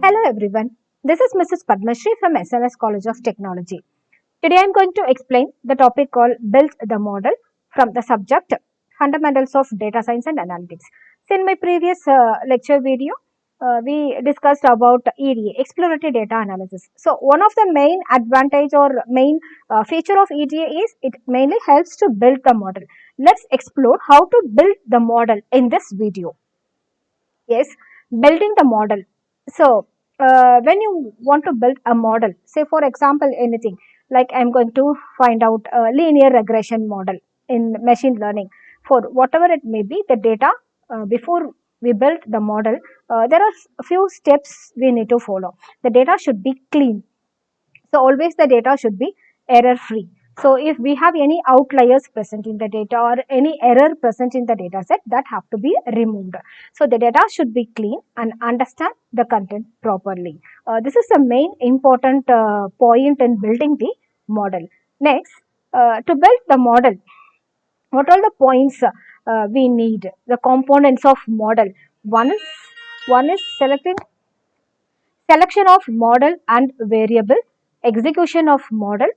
Hello everyone, this is Mrs. Padmashri from SNS College of Technology. Today I am going to explain the topic called Build the Model from the subject Fundamentals of Data Science and Analytics. So in my previous lecture video, we discussed about EDA, Exploratory Data Analysis. So one of the main advantage or main feature of EDA is it mainly helps to build the model. Let's explore how to build the model in this video. Yes, building the model. So, when you want to build a model, say for example, anything like I'm going to find out a linear regression model in machine learning for whatever it may be, the data before we build the model, there are a few steps we need to follow. The data should be clean. So always the data should be error free. So if we have any outliers present in the data or any error present in the data set, that have to be removed. So the data should be clean and understand the content properly. This is the main important point in building the model. Next, to build the model, what are the points we need? The components of model. One is selection of model and variable, execution of model.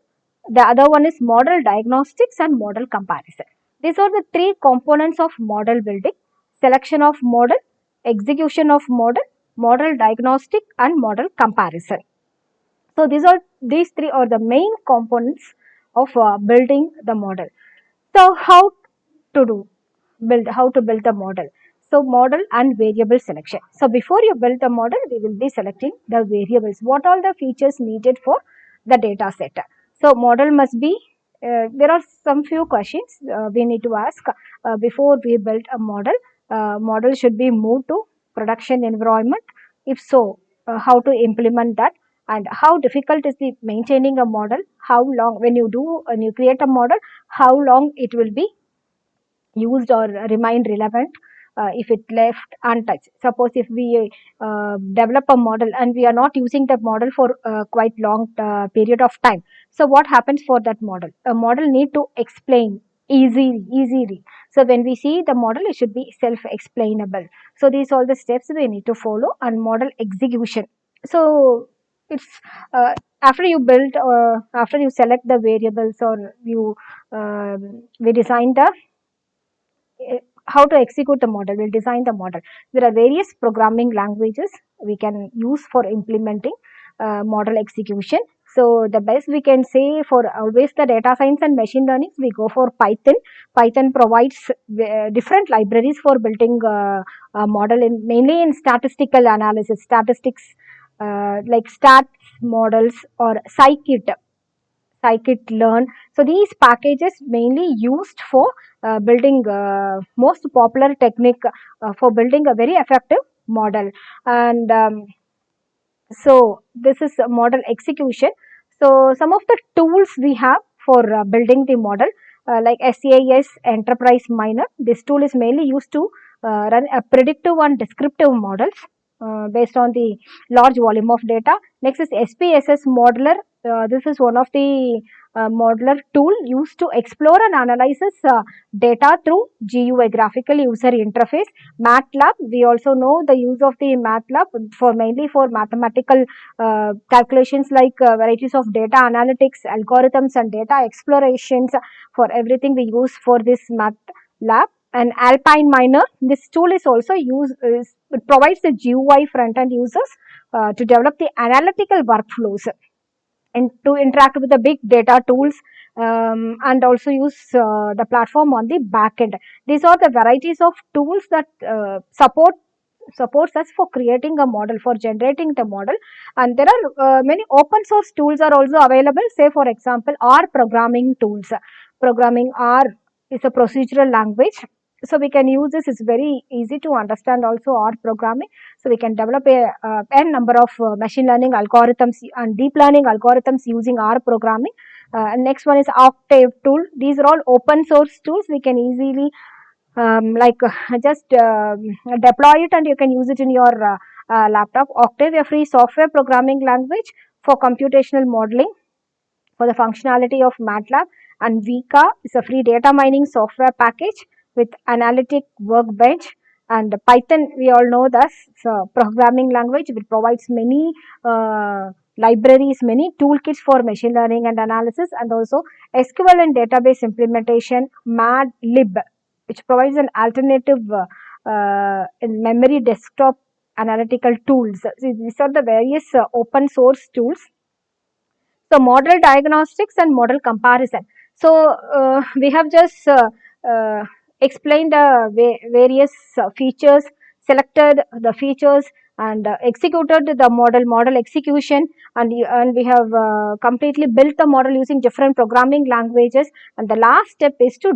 The other one is model diagnostics and model comparison. These are the three components of model building: selection of model, execution of model, model diagnostic and model comparison. So these three are the main components of building the model. So how to build the model? So model and variable selection. So before you build the model, we will be selecting the variables. What all the features needed for the data set? So model must be, there are some few questions we need to ask before we build a model. Model should be moved to production environment. If so, how to implement that? And how difficult is the maintaining a model? How long, when you create a model, how long it will be used or remain relevant if it left untouched. Suppose if we develop a model and we are not using that model for quite long period of time. So what happens for that model? A model need to explain easily. So when we see the model, it should be self-explainable. So these are the steps we need to follow. And model execution. So it's after you build after you select the variables or you we design the how to execute the model, we'll design the model. There are various programming languages we can use for implementing model execution. So the best we can say for always the data science and machine learning, we go for Python. Python provides different libraries for building a model mainly in statistical analysis, statistics like stats models or scikit-learn. So these packages mainly used for building most popular technique for building a very effective model. And so this is model execution. So some of the tools we have for building the model like SAS Enterprise Miner. This tool is mainly used to run a predictive and descriptive models based on the large volume of data. Next is SPSS Modeler. This is one of the modeler tool used to explore and analyze data through GUI, graphical user interface. MATLAB, we also know the use of the MATLAB for mainly for mathematical calculations like varieties of data analytics, algorithms and data explorations. For everything we use for this MATLAB. And Alpine Miner, this tool is also used, it provides the GUI front-end users to develop the analytical workflows and to interact with the big data tools and also use the platform on the back end. These are the varieties of tools that supports us for creating a model, for generating the model. And there are many open source tools are also available. Say for example, R programming tools. Programming R is a procedural language. So we can use this, it's very easy to understand also R programming. So we can develop n number of machine learning algorithms and deep learning algorithms using R programming. And next one is Octave tool. These are all open source tools. We can easily just deploy it and you can use it in your laptop. Octave, a free software programming language for computational modeling for the functionality of MATLAB. And Vika is a free data mining software package with analytic workbench. And Python, we all know that programming language, which provides many libraries, many toolkits for machine learning and analysis, and also SQL and database implementation. Madlib, which provides an alternative in memory desktop analytical tools. So these are the various open source tools. So model diagnostics and model comparison. So we have just explained the various features, selected the features, and executed the model execution, and we have completely built the model using different programming languages. And the last step is to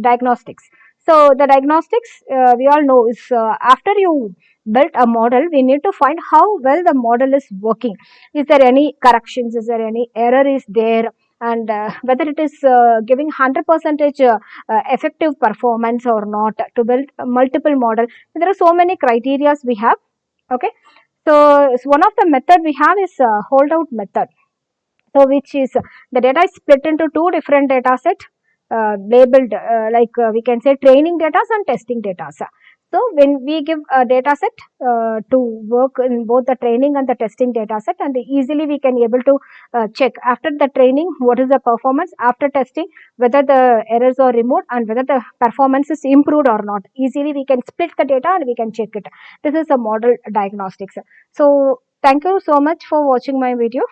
diagnostics. So the diagnostics, we all know, is after you built a model, we need to find how well the model is working. Is there any corrections, is there any error is there, and whether it is giving 100% effective performance or not to build a multiple model. There are so many criterias we have. Okay, so one of the method we have is holdout method. So which is the data is split into two different data set, labeled we can say training data and testing data. So when we give a data set to work in both the training and the testing data set, and easily we can able to check after the training what is the performance, after testing whether the errors are removed and whether the performance is improved or not. Easily we can split the data and we can check it. This is a model diagnostics. So thank you so much for watching my video.